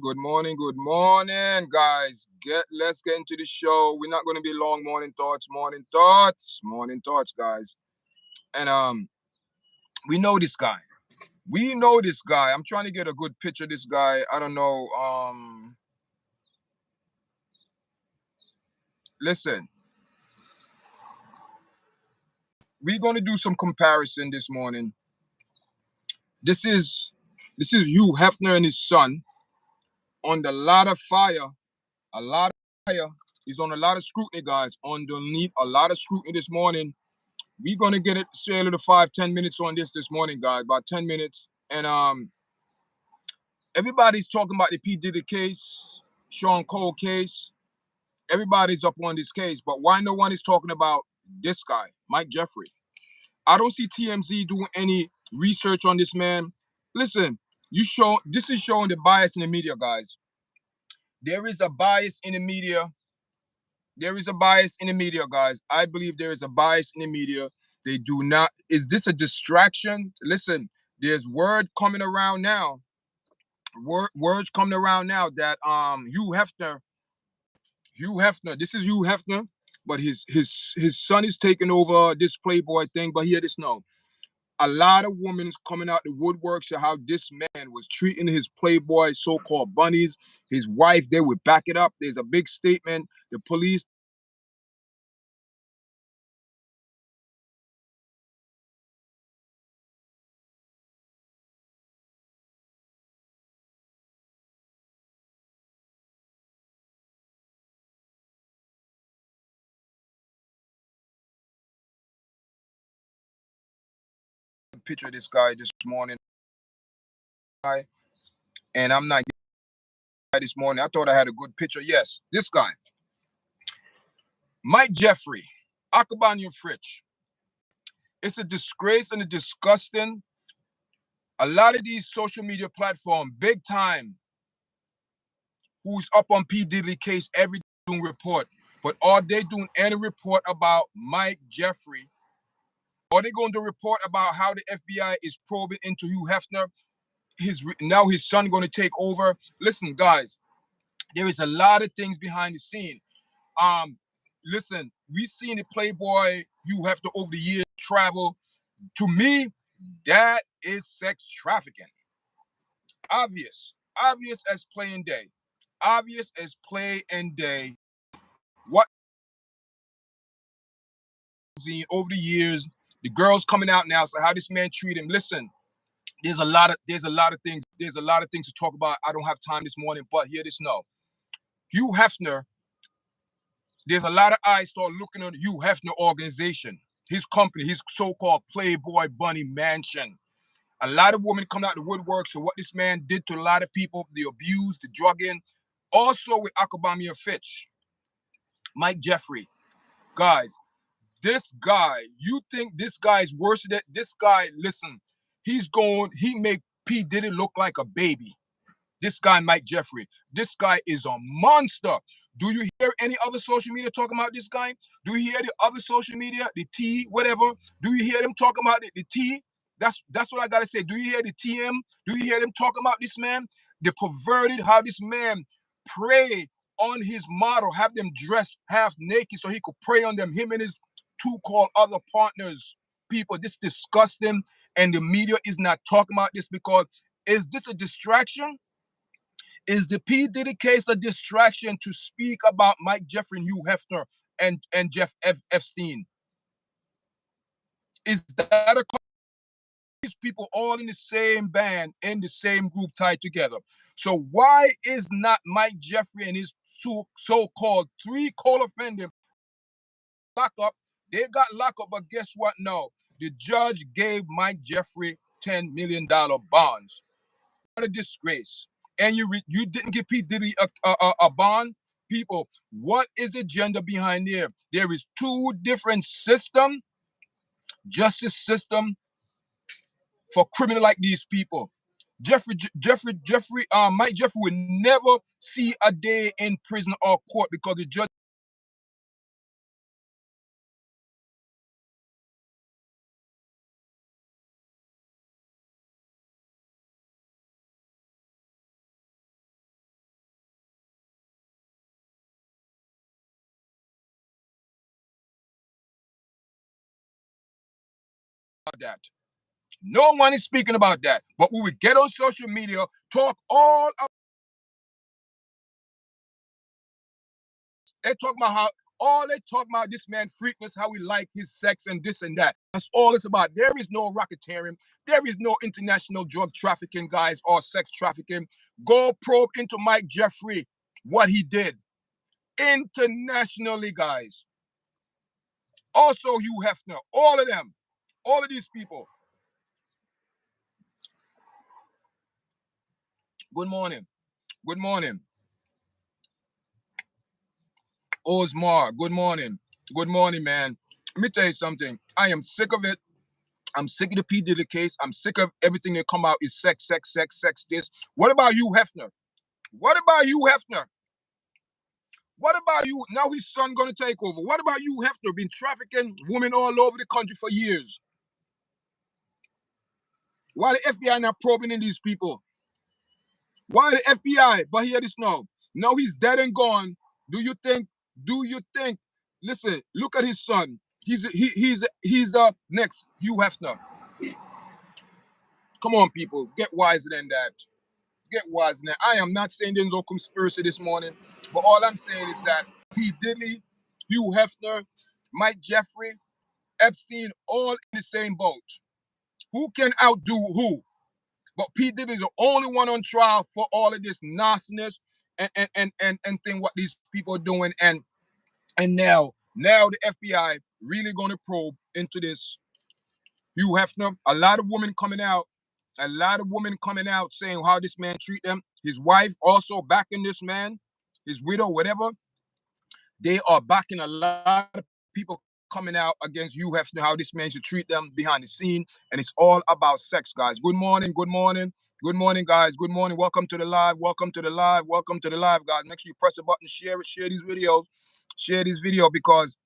Good morning, guys. Let's get into the show. We're not going to be long. Morning thoughts, guys. And we know this guy. I'm trying to get a good picture of this guy. I don't know. Listen, we're going to do some comparison this morning. This is Hugh Hefner and his son on the lot of fire. A lot of fire. He's on a lot of scrutiny, guys. Underneath a lot of scrutiny this morning. We're gonna get it straight to 5-10 minutes on this morning, guys. About 10 minutes. And everybody's talking about the P. Diddy case, Sean Cole case. Everybody's up on this case, but why no one is talking about this guy, Mike Jeffrey? I don't see TMZ doing any research on this man. Listen, this is showing the bias in the media, guys. There is a bias in the media. Guys. I believe there is a bias in the media. They do not. Is this a distraction? Listen, there's coming around now. Words coming around now that Hugh Hefner. This is Hugh Hefner, but his son is taking over this Playboy thing. But hear this now. A lot of women is coming out the woodworks of how this man was treating his Playboy so-called bunnies. His wife, they would back it up. There's a big statement. The police picture of this guy this morning. And I'm not this morning. I thought I had a good picture. Yes, this guy, Mike Jeffrey, Akabanya Fritch. It's a disgrace and a disgusting. A lot of these social media platforms, big time, who's up on P. Diddy case, every doing report. But are they doing any report about Mike Jeffrey? Are they going to report about how the FBI is probing into Hugh Hefner? Now his son going to take over. Listen, guys, there is a lot of things behind the scene. Um, Listen, we've seen the Playboy you have to over the years travel. To me, that is sex trafficking. Obvious as play and day. Obvious as play and day. What seen over the years, the girls coming out now. So how this man treat him. Listen, there's a lot of things to talk about. I don't have time this morning, but hear this now. Hugh Hefner, there's a lot of eyes start looking at the Hugh Hefner organization, his company, his so-called Playboy Bunny Mansion. A lot of women come out the woodwork. So what this man did to a lot of people, the abuse, the drugging, also with Akabamia Fitch, Mike Jeffrey, guys. This guy, you think this guy is worse than this guy? Listen, he made P Diddy look like a baby. This guy, Mike Jeffrey, this guy is a monster. Do you hear any other social media talking about this guy? Do you hear the other social media, the T, whatever? Do you hear them talking about the T? That's what I gotta say. Do you hear the TM? Do you hear them talking about this man? The perverted, how this man prey on his model, have them dressed half naked so he could prey on them. Him and his two called other partners. People, this disgusting, and the media is not talking about this because is this a distraction? Is the P. Diddy case a distraction to speak about Mike Jeffrey and Hugh Hefner and Jeff Epstein? Is that a these people all in the same band, in the same group tied together? So why is not Mike Jeffrey and his so-called three co-offenders locked up? They got locked up, but guess what? No, the judge gave Mike Jeffrey $10 million bonds. What a disgrace. And you didn't give P. Diddy a bond? People, what is the agenda behind there? There is two different justice system for criminal like these people. Mike Jeffrey will never see a day in prison or court because the judge that. No one is speaking about that. But we would get on social media, talk all about. They talk about how all they talk about this man freakness, how he like his sex and this and that. That's all it's about. There is no racketeering. There is no international drug trafficking, guys, or sex trafficking. Go probe into Mike Jeffrey, what he did internationally, guys. Also, Hugh Hefner, all of them, all of these people. Good morning. Good morning. Osmar, good morning. Good morning, man. Let me tell you something. I am sick of it. I'm sick of the P. Diddy case. I'm sick of everything that come out is sex, sex, sex, sex, this. What about you, Hefner? What about you, Hefner? What about you? Now his son gonna take over. What about you, Hefner? Been trafficking women all over the country for years. Why the FBI not probing in these people? Why the FBI? But hear this now. Now he's dead and gone. Do you think? Listen, look at his son. He's the next Hugh Hefner. Come on, people, get wiser than that. Get wiser than that. I am not saying there's no conspiracy this morning, but all I'm saying is that P. Diddy, Hugh Hefner, Mike Jeffrey, Epstein, all in the same boat. Who can outdo who? But P. Diddy is the only one on trial for all of this nastiness and thing what these people are doing. And now the FBI really gonna probe into this. Hugh Hefner, a lot of women coming out. A lot of women coming out saying how this man treat them. His wife also backing this man, his widow, whatever. They are backing a lot of people coming out against Hugh Hefner, how this man should treat them behind the scene. And it's all about sex, guys. Good morning, good morning. Good morning, guys. Good morning. Welcome to the live. Welcome to the live. Welcome to the live, guys. Make sure you press the button, share it, share these videos. Share this video because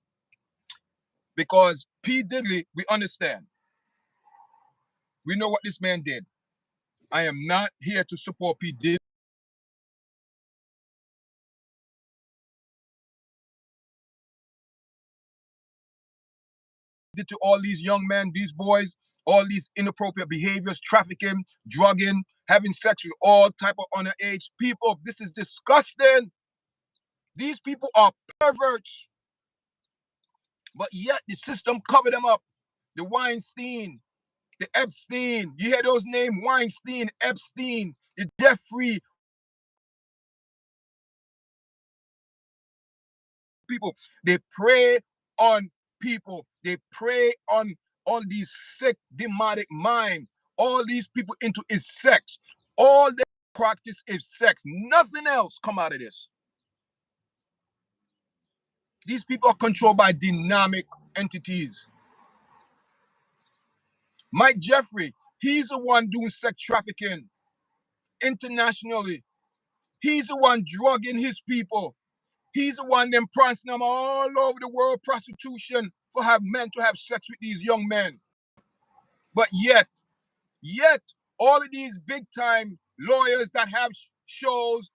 P. Diddy, we understand. We know what this man did. I am not here to support P. Diddy. Did to all these young men, these boys, all these inappropriate behaviors, trafficking, drugging, having sex with all type of underage people. This is disgusting. These people are perverts. But yet the system covered them up. The Weinstein, the Epstein. You hear those names? Weinstein, Epstein, the Jeffries. People, they prey on people. They prey on all these sick, demonic mind. All these people into is sex. All they practice is sex. Nothing else come out of this. These people are controlled by dynamic entities. Mike Jeffrey, he's the one doing sex trafficking internationally. He's the one drugging his people. He's the one them prancing them all over the world, prostitution for have men to have sex with these young men. But yet, all of these big time lawyers that have shows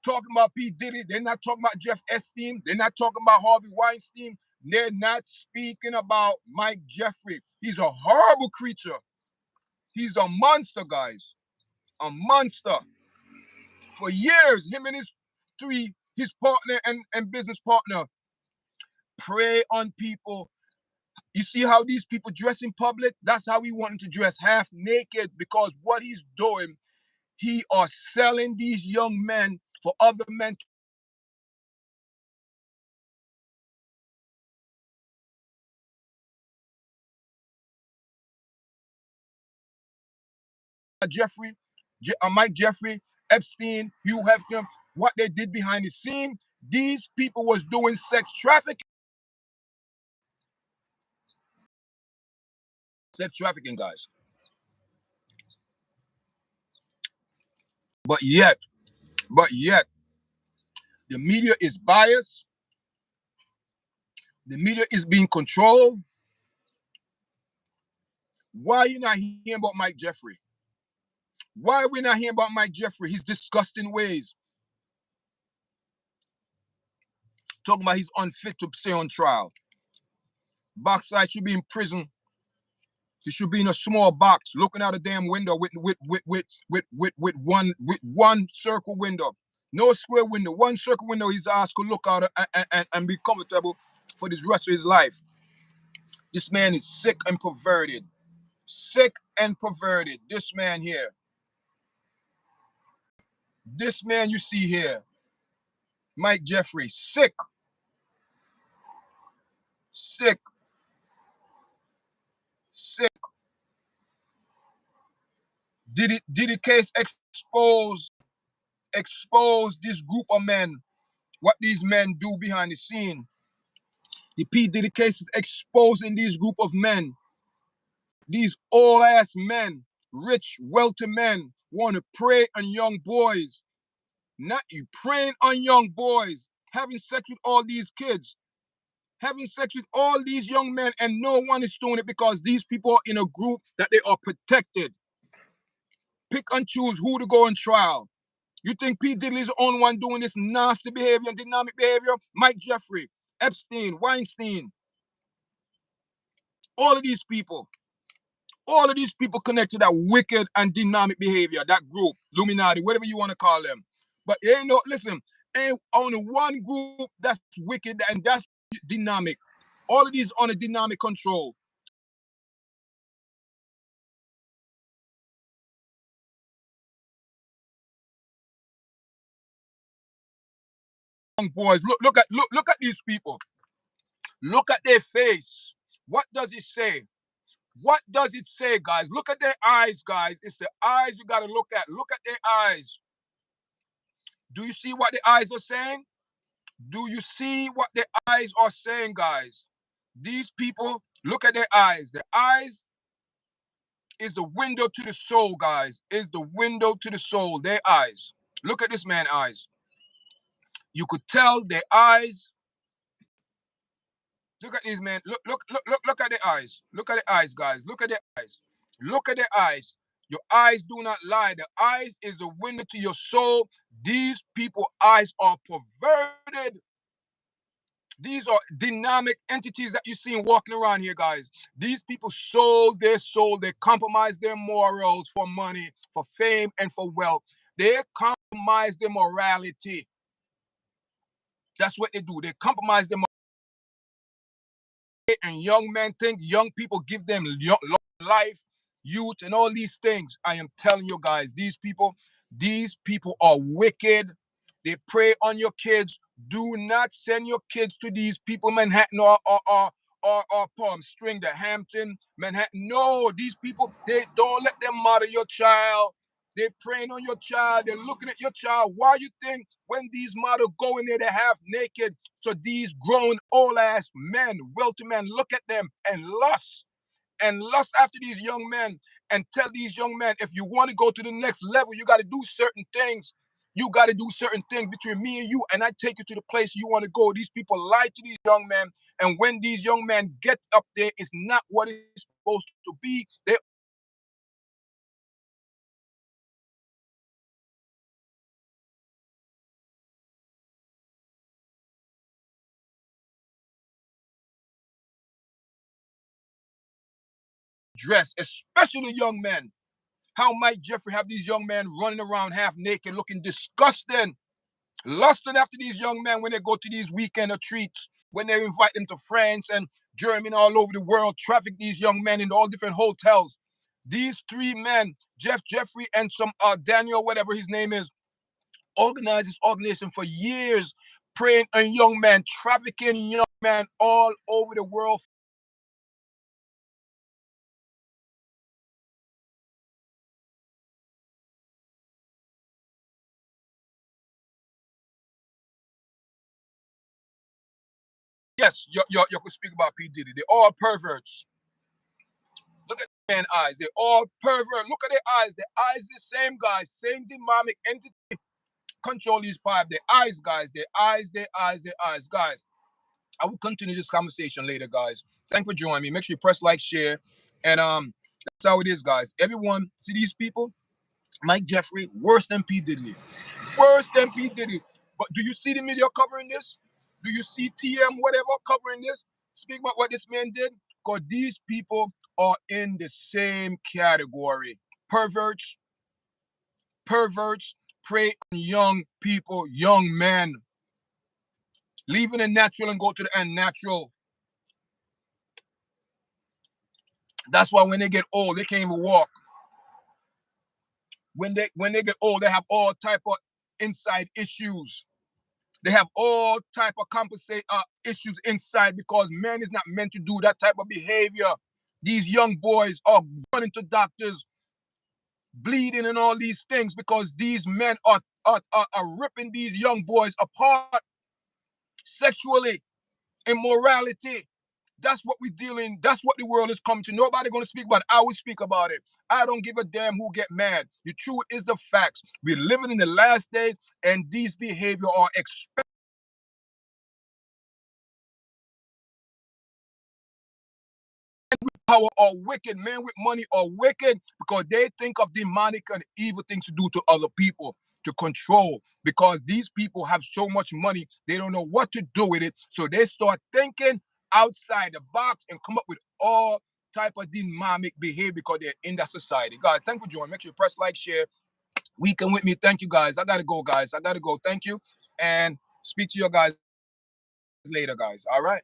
talking about P. Diddy, they're not talking about Jeff Epstein, they're not talking about Harvey Weinstein, they're not speaking about Mike Jeffrey. He's a horrible creature. He's a monster, guys. A monster. For years, him and his partner and business partner, prey on people. You see how these people dress in public? That's how he wanted to dress, half naked, because what he's doing, he are selling these young men for other men. Jeffrey, Mike Jeffrey, Epstein, Hugh Hefner, what they did behind the scene, these people was doing sex trafficking. Sex trafficking, guys. But yet, the media is biased. The media is being controlled. Why are you not hearing about Mike Jeffrey? Why are we not hearing about Mike Jeffrey? His disgusting ways. Talking about he's unfit to stay on trial. Backside should be in prison He should be in a small box, looking out a damn window with one circle window, no square window, one circle window. His ass could look out and be comfortable for the rest of his life. This man is sick and perverted. Sick and perverted. This man here. This man you see here, Mike Jeffries, sick, sick, sick. Diddy case expose this group of men, what these men do behind the scene. The P. Diddy case is exposing these group of men, these old ass men, rich, wealthy men, want to prey on young boys. Not you preying on young boys, having sex with all these kids, having sex with all these young men, and no one is doing it because these people are in a group that they are protected. Pick and choose who to go on trial. You think P. Diddy is the only one doing this nasty behavior and dynamic behavior? Mike Jeffrey, Epstein, Weinstein, all of these people. All of these people connect to that wicked and dynamic behavior, that group, Illuminati, whatever you want to call them. But ain't no, listen, ain't only one group that's wicked and that's dynamic. All of these on a dynamic control. Young boys, look at these people. Look at their face. What does it say? What does it say, guys? Look at their eyes, guys. It's the eyes you gotta look at. Look at their eyes. Do you see what the eyes are saying? Do you see what the eyes are saying, guys? These people, look at their eyes. Their eyes is the window to the soul, guys. Is the window to the soul. Their eyes. Look at this man's eyes. You could tell their eyes. Look at these men. Look at their eyes. Look at their eyes, guys. Look at their eyes. Look at their eyes. Your eyes do not lie. The eyes is the window to your soul. These people's eyes are perverted. These are dynamic entities that you're seeing walking around here, guys. These people sold their soul. They compromised their morals for money, for fame, and for wealth. They compromise their morality. That's what they do. They compromise their morality. And young men think young people give them long life, youth, and all these things. I am telling you guys, these people are wicked. They prey on your kids. Do not send your kids to these people, Manhattan or Palm Spring, the Hampton, Manhattan. No, these people, they don't let them murder your child. They're preying on your child. They're looking at your child. Why you think when these models go in there, they're half naked? So these grown old ass men, wealthy men, look at them and lust after these young men and tell these young men, if you want to go to the next level, you got to do certain things. You got to do certain things between me and you, and I take you to the place you want to go. These people lie to these young men, and when these young men get up there, it's not what it's supposed to be. They dress, especially young men. How Mike Jeffrey have these young men running around half naked, looking disgusting, lusting after these young men when they go to these weekend retreats, when they invite them to France and Germany, all over the world, traffic these young men in all different hotels. These three men, Jeffrey, and some Daniel, whatever his name is, organized this organization for years, preying on young men, trafficking young men all over the world. Yes, you could speak about P. Diddy. They're all perverts. Look at the man's eyes. They're all pervert. Look at their eyes. Their eyes the same, guys. Same demonic entity control these five. Their eyes, guys. Their eyes, their eyes, their eyes. Guys, I will continue this conversation later, guys. Thanks for joining me. Make sure you press like, share. And that's how it is, guys. Everyone, see these people? Mike Jeffrey, worse than P. Diddy. Worse than P. Diddy. But do you see the media covering this? Do you see TM, whatever, covering this? Speak about what this man did? Because these people are in the same category. Perverts, prey on young people, young men, leaving the natural and go to the unnatural. That's why when they get old, they can't even walk. When they get old, they have all type of inside issues. They have all type of compensate issues inside because man is not meant to do that type of behavior. These young boys are running to doctors, bleeding and all these things because these men are ripping these young boys apart sexually, immorality. That's what we're dealing. That's what the world is coming to. Nobody going to speak about it. I will speak about it. I don't give a damn who get mad. The truth is the facts. We're living in the last days, and these behavior are expected. Power are wicked. Men with money are wicked because they think of demonic and evil things to do to other people, to control. Because these people have so much money, they don't know what to do with it. So they start thinking outside the box and come up with all type of demonic behavior because they're in that society. Guys, thank you for joining. Make sure you press like, share. Weekend with me. Thank you, guys. I gotta go, guys. I gotta go. Thank you. And speak to you guys later, guys. All right.